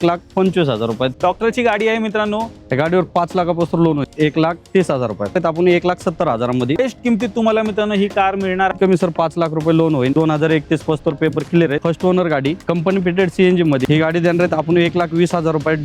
1,25,000 रुपये। डॉक्टरची गाडी आहे मित्रांनो, त्या गाडीवर 5 लाखापासून लोन होईल, 1,30,000 रुपये आपण 1,70,000 मध्ये बेस्ट किमतीत तुम्हाला मित्रांनो ही कार मिळणार। कमी सर 5 लाख रुपये लोन होईल। 2031 पस्तोर पेपर क्लिअर आहे। फर्स्ट ओनर गाडी, कंपनी फिटेड सीएनजी मध्ये ही गाडी देणार आहेत आपण 1,20,000 रुपये।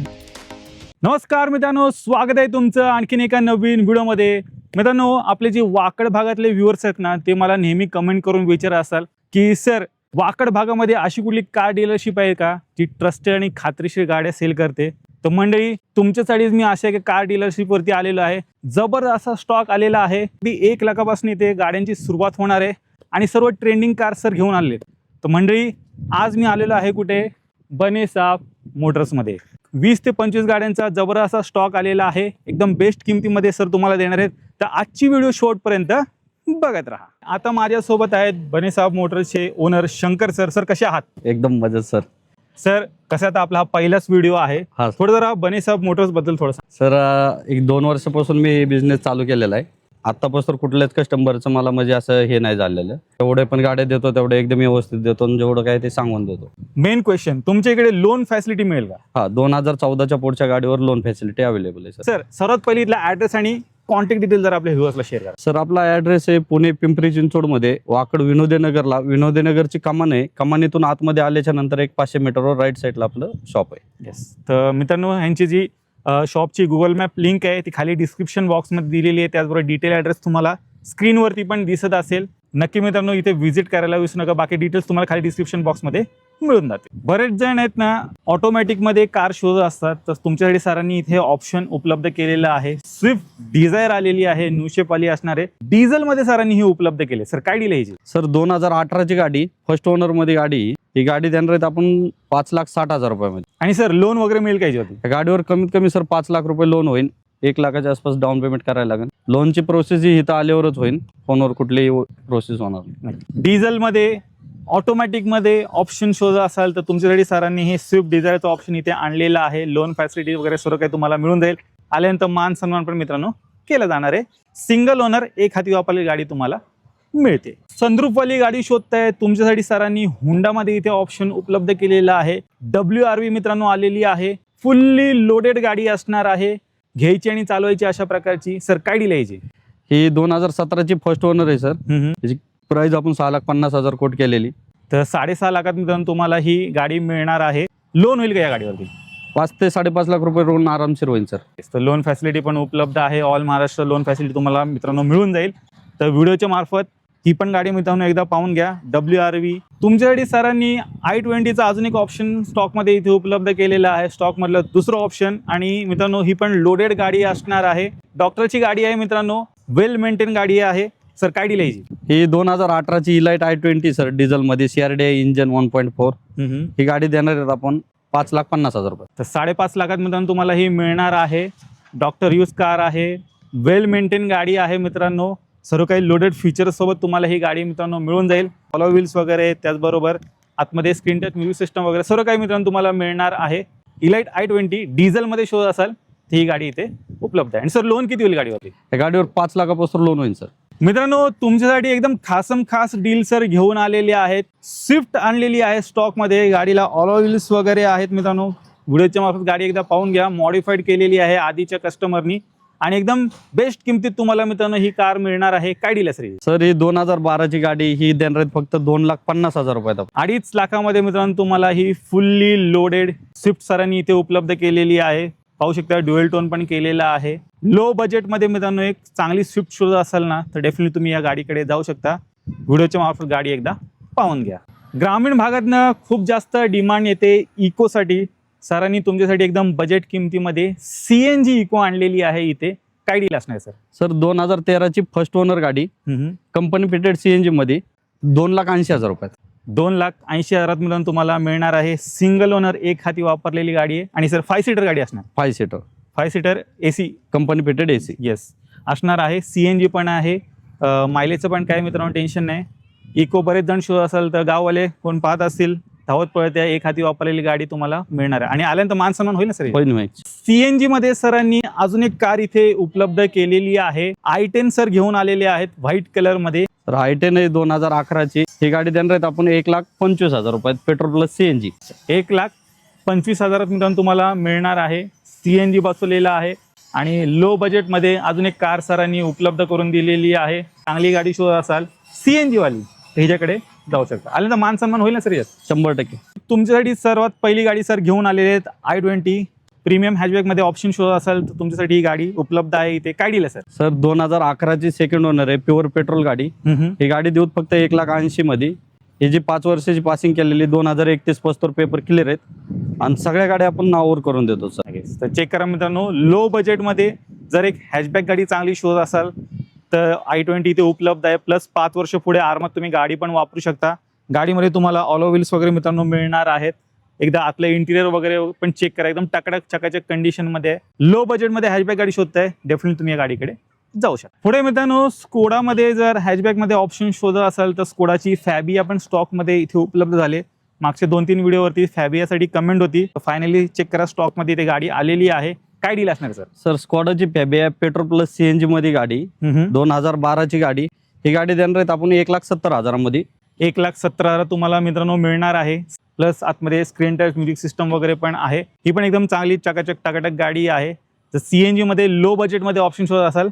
नमस्कार मित्रांनो, स्वागत आहे तुमचं आणखीन एका नवीन व्हिडिओमध्ये। मित्रांनो, आपले जे वाकड भागातले व्ह्युअर्स आहेत ना, ते मला नेहमी कमेंट करून विचारत असाल की सर, वाकड भागामध्ये अशी कुठली कार डीलरशिप आहे का जी ट्रस्टेड आणि खात्रीशीर गाड्या सेल करते? तर मंडळी, तुमच्यासाठीच मी अशा एका कार डीलरशिप वरती आलेलो आहे। जबरदस्त असा स्टॉक आलेला आहे। 1 लाखापासून इथे गाड्यांची सुरुवात होणार आहे आणि सर्व ट्रेंडिंग कार सर घेऊन आलेले। तर मंडळी, आज मी आलेलो आहे कुठे? बनेसाब मोटर्समध्ये 20 ते 25 गाड्यांचा जबरदस्त असा स्टॉक आलेला आहे। एकदम बेस्ट किमतीमध्ये सर तुम्हाला देणार आहेत। तर आजची व्हिडिओ शेवटपर्यंत बघत राहा। आता माझ्यासोबत आहेत बनेसाब मोटर्सचे ओनर शंकर सर। सर, कसे आहात? एकदम मजेत सर। सर, कसं आता आपला हा पहिलाच व्हिडिओ आहे, हा थोडं जरा बनेसाब मोटर्स बद्दल थोडं सर, 1-2 वर्षापासून मी बिझनेस चालू केलेला आहे। आतापासून कुठल्याच कस्टमरचं मला म्हणजे असं हे नाही झालेलं। तेवढे पण गाड्या देतो तेवढे एकदम व्यवस्थित देतो आणि जेवढं काय ते सांगून देतो। मेन क्वेश्चन, तुमच्या इकडे लोन फॅसिलिटी मिळेल का? हा, 2014च्या पुढच्या गाडीवर लोन फॅसिलिटी अवेलेबल आहे सर। सर, सर्वात पहिली इथला ऍड्रेस आणि कॉन्टॅक्ट डिटेल जर आपल्या व्ह्युअर्सला शेअर करा। सर, आपला ॲड्रेस आहे पुणे पिंपरी चिंचवड मध्ये, वाकड विनोदनगरला। विनोदनगरची कमान आहे, कमानीतून आतमध्ये आल्याच्या नंतर एक 500 मीटरवर राईट साईडला आपलं शॉप आहे। येस, तर मित्रांनो, यांची जी शॉपची गुगल मॅप लिंक आहे ती खाली डिस्क्रिप्शन बॉक्समध्ये दिलेली आहे। त्याचबरोबर डिटेल ॲड्रेस तुम्हाला स्क्रीनवरती पण दिसत असेल। नक्की मित्रांनो, इथे व्हिजिट करायला विसरू नका। बाकी डिटेल्स तुम्हाला खाली डिस्क्रिप्शन बॉक्समध्ये मिळून जाते। बरेच जण आहेत ना, ऑटोमॅटिकमध्ये कार शोधत असतात, तर तुमच्यासाठी सरांनी इथे ऑप्शन उपलब्ध केलेलं आहे। स्विफ्ट डिझायर आलेली आहे, न्यू शेप आली असणार आहे। डिझेलमध्ये सरांनी ही उपलब्ध केले। सर, काय डील आहे याची? सर, 2018ची गाडी, फर्स्ट ओनर मध्ये गाडी। ही गाडी देणार आहेत आपण 5,60,000 रुपयामध्ये। आणि सर, लोन वगैरे मिळेल का याच्यावरती? त्या गाडीवर कमीत कमी सर 5 लाख रुपये लोन होईल। 1 लाखाच्या आसपास डाऊन पेमेंट करायला लागेल। लोनची प्रोसेस ही इथं आल्यावरच होईल, फोनवर कुठलीही प्रोसेस होणार नाही। डिझेलमध्ये, ऑटोमॅटिकमध्ये ऑप्शन शोधत असाल तर तुमच्यासाठी सरांनी हे स्विफ्ट डिझायरचं ऑप्शन इथे आणलेलं आहे। लोन फॅसिलिटी वगैरे सर्व काही तुम्हाला मिळून जाईल। आल्यानंतर मान सन्मान पण मित्रांनो केलं जाणार आहे। सिंगल ओनर, एक हाती वापरलेली गाडी तुम्हाला मिळते। सनरूफवाली गाडी शोधताय तुमच्यासाठी सरांनी हुंडामध्ये इथे ऑप्शन उपलब्ध केलेला आहे। WRV मित्रांनो आलेली आहे, फुल्ली लोडेड गाडी असणार आहे, घ्यायची आणि चालवायची अशा प्रकारची। सर, काय डील यायची? ही 2017ची फर्स्ट ओनर आहे सर। त्याची प्राइस आपण 6,50,000 कोट केलेली। तर 6.5 लाखात मित्रांनो तुम्हाला ही गाडी मिळणार आहे। लोन होईल का या गाडीवरती? 5 ते 5.5 लाख रुपये लोन आरामशीर होईल सर। तर लोन फॅसिलिटी पण उपलब्ध आहे। ऑल महाराष्ट्र लोन फॅसिलिटी तुम्हाला मित्रांनो मिळून जाईल। तर व्हिडिओच्या मार्फत ही पण गाडी मित्रांनो एकदा पाहून घ्या। WRV तुमच्यासाठी सरांनी i20चा अजून एक ऑप्शन स्टॉकमध्ये इथे उपलब्ध केलेला आहे, स्टॉकमधलं दुसरं ऑप्शन। आणि मित्रांनो, ही पण लोडेड गाडी असणार आहे। डॉक्टरची गाडी आहे मित्रांनो, वेल मेंटेन गाडी आहे। सर, काय डील यायची? ही 2018ची इलाइट i20 सर, डिझेल मध्ये, CRDI इंजन 1.4। ही गाडी देणार आहेत आपण 5,50,000 रुपये। तर 5.5 लाखात मित्रांनो तुम्हाला ही मिळणार आहे। डॉक्टर यूज कार आहे, वेल मेंटेन गाडी आहे मित्रांनो। सर्व काही लोडेड फीचर्स सोबत तुम्हाला ही गाडी मित्रांनो मिळून जाईल। फॉलो व्हील्स वगैरे, त्याचबरोबर आतमध्ये स्क्रीन टच म्युझिक सिस्टम वगैरे सर्व काही मित्रांनो तुम्हाला मिळणार आहे। इलाइट i20 डिझेलमध्ये शोध असाल तर ही गाडी इथे उपलब्ध आहे। आणि सर, लोन किती होईल गाडीवरती? या गाडीवर 5 लाखापासून लोन होईल सर। मित्रांनो, तुमच्यासाठी एकदम खास डील सर घेऊन आलेले आहेत। स्विफ्ट आणलेली आहे स्टॉकमध्ये, गाडीला ऑलो व्हील्स वगैरे आहेत मित्रांनो। व्हिडिओच्या मार्फत गाडी एकदा पाहून घ्या, मॉडिफाईड केलेली आहे आधीच्या कस्टमरनी आणि एकदम बेस्ट किमतीत तुम्हाला मित्रांनो ही कार मिळणार आहे। काय डील आहे सर? ही 2012ची गाडी, ही देणार आहेत फक्त 2,50,000 रुपयात। 2.5 लाखामध्ये मित्रांनो तुम्हाला ही फुल्ली लोडेड स्विफ्ट सरांनी इथे उपलब्ध केलेली आहे। पाहू शकता, ड्युएल टोन पण केलेला आहे। लो बजेटमध्ये मित्रांनो एक चांगली स्विफ्ट शोधत असाल ना, तर डेफिनेटली तुम्ही या गाडीकडे जाऊ शकता। व्हिडिओच्या मार्फत गाडी एकदा पाहून घ्या। ग्रामीण भागातनं खूप जास्त डिमांड येते इकोसाठी। सरांनी तुमच्यासाठी एकदम बजेट किमतीमध्ये CNG इको आणलेली आहे इथे। काय डील असणार सर? सर, 2013ची फर्स्ट ओनर गाडी, कंपनी फिटेड CNG मध्ये, 2,80,000 रुपयात। 2,80,000 मित्रांनो तुम्हाला मिळणार आहे। सिंगल ओनर, एक हाती वापरलेली गाडी आहे। आणि सर, 5 सीटर गाडी असणार? 5 seater AC, company fitted AC yes असणार आहे। CNG पण आहे, मायलेजचं पण काय मित्रांनो टेन्शन नाही। इको बरेच जण शोधत असाल तर गाववाले कोण पाहत असतील, धावत पळत या एक हाती वापरलेली गाडी तुम्हाला मिळणार आहे। आणि आल्यानंतर मान सन्मान होईल ना सर? CNG मध्ये सरांनी अजून एक कार इथे उपलब्ध केलेली आहे। i10 सर घेऊन आलेले आहेत व्हाईट कलर मध्ये। तर i10 आहे 2011ची। ही गाडी देणार आहेत आपण 1,25,000 रुपयात, पेट्रोल प्लस CNG। 25,000 मित्रांनो तुम्हाला मिळणार आहे. CNG बसवलेला आहे आणि लो बजेटमध्ये अजून एक कार सरांनी उपलब्ध करून दिलेली आहे. चांगली गाडी शोधत असाल CNG वाली तर ह्याच्याकडे जाऊ शकता. आले तर मान सन्मान होईल ना सर यात? 100%. तुमच्यासाठी सर्वात पहिली गाडी सर घेऊन आलेले आहेत i20 प्रीमियम हॅचबॅकमध्ये ऑप्शन शोधत असाल तर तुमच्यासाठी ही गाडी उपलब्ध आहे. इथे काय डील आहे सर 2011ची सेकंड ओनर आहे, प्युअर पेट्रोल गाडी. सर? ही गाडी देऊत फक्त 1,80,000 मध्ये. ही जी 5 वर्षाची पासिंग केलेली 2031 पस्तोर पेपर क्लिअर आहेत आणि सगळ्या गाड्या आपण नावावर करून देतो सर. तर चेक करा मित्रांनो, लो बजेटमध्ये जर एक हॅचबॅक गाडी चांगली शोधत असाल तर i20 इथे उपलब्ध आहे. प्लस 5 वर्ष पुढे आरामात तुम्ही गाडी पण वापरू शकता. गाडीमध्ये तुम्हाला ऑलो व्हील्स वगैरे मित्रांनो मिळणार आहेत. एकदा आतलं इंटिरियर वगैरे पण चेक करा, एकदम टकटक चकाचक कंडिशनमध्ये आहे. लो बजेटमध्ये हॅचबॅक गाडी शोधताय, डेफिनेटली तुम्ही या गाडीकडे जाऊ शकता. पुढे मित्रांनो, स्कोडामध्ये जर हॅचबॅकमध्ये ऑप्शन शोधत असाल तर स्कोडाची फॅबिया पण स्टॉकमध्ये इथे उपलब्ध झाले. मागच्या 2-3 व्हिडिओवरती फॅबियासाठी कमेंट होती. फायनली चेक करा, स्टॉकमध्ये इथे गाडी आलेली आहे. काय डील असणार सर? सर स्कॉडाची फॅबिया पेट्रोल प्लस CNG मध्ये गाडी, 2012ची गाडी. ही गाडी देणार आहेत आपण 1,70,000 मध्ये. 1,70,000 तुम्हाला मित्रांनो मिळणार आहे. प्लस आतमध्ये स्क्रीन टच म्युझिक सिस्टम वगैरे पण आहे. ही पण एकदम चांगली चकाचक टकाटक गाडी आहे. तर CNG मध्ये लो बजेटमध्ये ऑप्शन शोधत असाल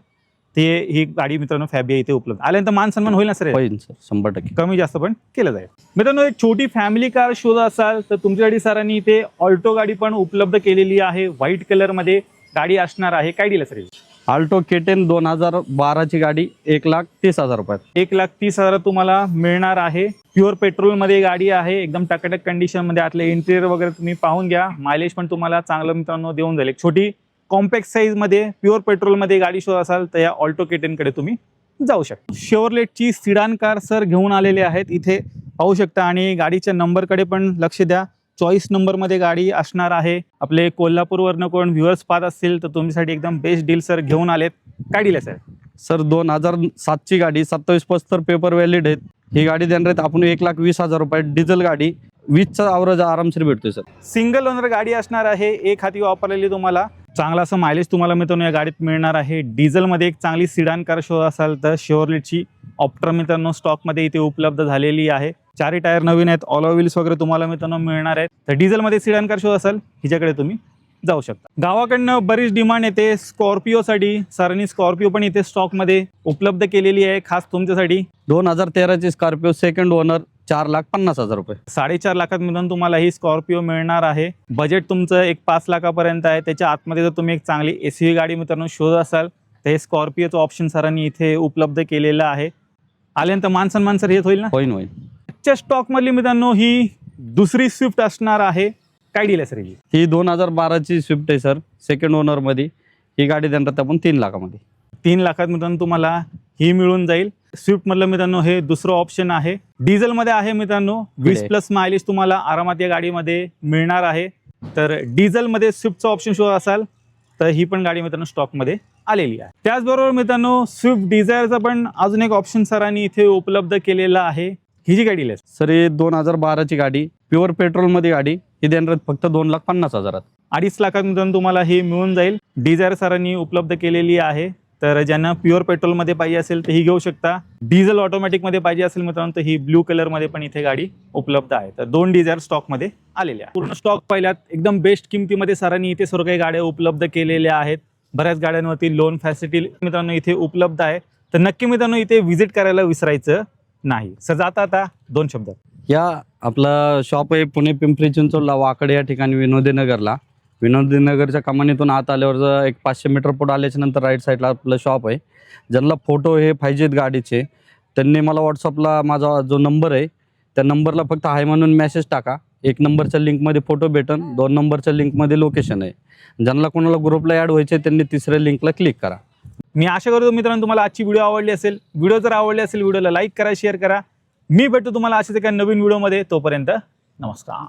ते ही गाडी मित्रांनो फॅबिया इथे उपलब्ध. आल्यानंतर मान सन्मान होईल ना सर? होईल सर, 100%. कमी जास्त पण केलं जाईल. मित्रांनो, एक छोटी फॅमिली कार शोधत असाल तर तुमच्यासाठी सरांनी इथे ऑल्टो गाडी पण उपलब्ध केलेली आहे. व्हाईट कलरमध्ये गाडी असणार आहे. काय डील सर? आल्टो K10 2012ची गाडी 1,30,000 रुपयात. 1,30,000 तुम्हाला मिळणार आहे. प्युअर पेट्रोलमध्ये गाडी आहे, एकदम टकाटक कंडिशनमध्ये. आतले इंटिरियर वगैरे तुम्ही पाहून घ्या. मायलेज पण तुम्हाला चांगलं मित्रांनो देऊन जाईल. एक छोटी कॉम्पॅक्ट साईजमध्ये प्युअर पेट्रोलमध्ये गाडी शोधत असाल तर या ऑल्टो K10 कडे तुम्ही जाऊ शकता. शेवरलेटची सिडान कार सर घेऊन आलेले आहेत, इथे पाहू शकता. आणि गाडीच्या नंबरकडे पण लक्ष द्या. चॉईस नंबरमध्ये गाडी असणार आहे. आपले कोल्हापूरवरनं कोण व्ह्युअर्स पाहत असतील तर तुमच्यासाठी एकदम बेस्ट डील सर घेऊन आलेत. काय डील आहे सर? सर 2007ची गाडी, 27 पस्तोर पेपर व्हॅलिड आहेत. ही गाडी देणार आहेत आपण 1,20,000 रुपयात. डिझेल गाडी, 20चा ॲव्हरेज आरामशीर भेटतोय सर. सिंगल ओनर गाडी असणार आहे, एक हाती वापरलेली. तुम्हाला चांगला असं मायलेज तुम्हाला मित्रांनो या गाडीत मिळणार आहे. डिझेलमध्ये एक चांगली सिडान कार शोधत असाल तर शेवरलेटची ऑप्टर मित्रांनो स्टॉकमध्ये इथे उपलब्ध झालेली आहे. 4 टायर नवीन आहेत. ऑलो व्हील्स वगैरे तुम्हाला मित्रांनो मिळणार आहेत. तर डिझेलमध्ये सिडान कार शोधत असाल हिच्याकडे तुम्ही जाऊ शकता. गावाकडनं बरीच डिमांड येते स्कॉर्पिओसाठी. सरांनी स्कॉर्पिओ पण इथे स्टॉकमध्ये उपलब्ध केलेली आहे खास तुमच्यासाठी. 2013ची स्कॉर्पिओ सेकंड ओनर 4,50,000 रुपये. 4.5 लाखात मिळून तुम्हाला ही स्कॉर्पिओ मिळणार आहे. बजेट तुमचं एक 5 लाखापर्यंत आहे. त्याच्या आतमध्ये जर तुम्ही एक चांगली SUV गाडी मित्रांनो शोधत असाल तर हे स्कॉर्पिओचं ऑप्शन सरांनी इथे उपलब्ध केलेलं आहे. आल्यानंतर मान सन्मान सर येत होईल ना? होईल. आजच्या स्टॉकमधली मित्रांनो ही दुसरी स्विफ्ट असणार आहे. काय डील आहे सर? ही 2012ची स्विफ्ट आहे सर, सेकंड ओनर मध्ये. ही गाडी देणार आपण 3 लाखामध्ये. 3 लाखात मित्रांनो तुम्हाला ही मिळून जाईल. स्विफ्ट मधलं मित्रांनो हे दुसरं ऑप्शन आहे. डिझेलमध्ये आहे मित्रांनो. 20+ मायलेज तुम्हाला आरामात या गाडीमध्ये मिळणार आहे. तर डिझेलमध्ये स्विफ्टचा ऑप्शन शोधत असाल तर ही पण गाडी मित्रांनो स्टॉकमध्ये आलेली आहे. त्याचबरोबर मित्रांनो स्विफ्ट डिझायरचा पण अजून एक ऑप्शन सरांनी इथे उपलब्ध केलेला आहे. ही जी गाडी आहे सर ही 2012ची गाडी, प्युअर पेट्रोलमध्ये गाडी. ही देणार फक्त 2,50,000. 2.5 लाखात मित्रांनो तुम्हाला ही मिळून जाईल. डिझायर सरांनी उपलब्ध केलेली आहे. तर ज्यांना प्युअर पेट्रोलमध्ये पाहिजे असेल तर ही घेऊ शकता. डिझेल ऑटोमॅटिकमध्ये पाहिजे असेल मित्रांनो तर ही ब्लू कलरमध्ये पण इथे गाडी उपलब्ध आहे. तर 2 डिझायर स्टॉकमध्ये आलेल्या. पूर्ण स्टॉक पाहिल्यात एकदम बेस्ट किमतीमध्ये सरांनी इथे सर्व काही गाड्या उपलब्ध केलेल्या आहेत. बऱ्याच गाड्यांवरती लोन फॅसिलिटी मित्रांनो इथे उपलब्ध आहे. तर नक्की मित्रांनो इथे व्हिजिट करायला विसरायचं नाही. सर जाता आता 2 शब्द. या आपला शॉप आहे पुणे पिंपरी चिंचवडला वाकड या ठिकाणी विनोदीनगरला. विनोदीनगरच्या कमानीतून आत आल्यावर एक 500 मीटर पुढे आल्याच्या नंतर राईट साईडला आपलं शॉप आहे. ज्यांना फोटो हे पाहिजेत गाडीचे त्यांनी मला व्हॉट्सअपला माझा जो नंबर आहे त्या नंबरला फक्त हाय म्हणून मेसेज टाका. 1 नंबरच्या लिंकमध्ये फोटो भेटन, 2 नंबरच्या लिंकमध्ये लोकेशन आहे. ज्यांना कोणाला ग्रुपला ॲड व्हायचे त्यांनी 3ऱ्या लिंकला क्लिक करा. मी आशा करतो मित्रांनो तुम्हाला आजची व्हिडिओ आवडली असेल. व्हिडिओ जर आवडली असेल व्हिडिओला लाईक करा, शेअर करा. मी भेटतो तुम्हाला अशाच एका नवीन व्हिडिओमध्ये. तोपर्यंत नमस्कार.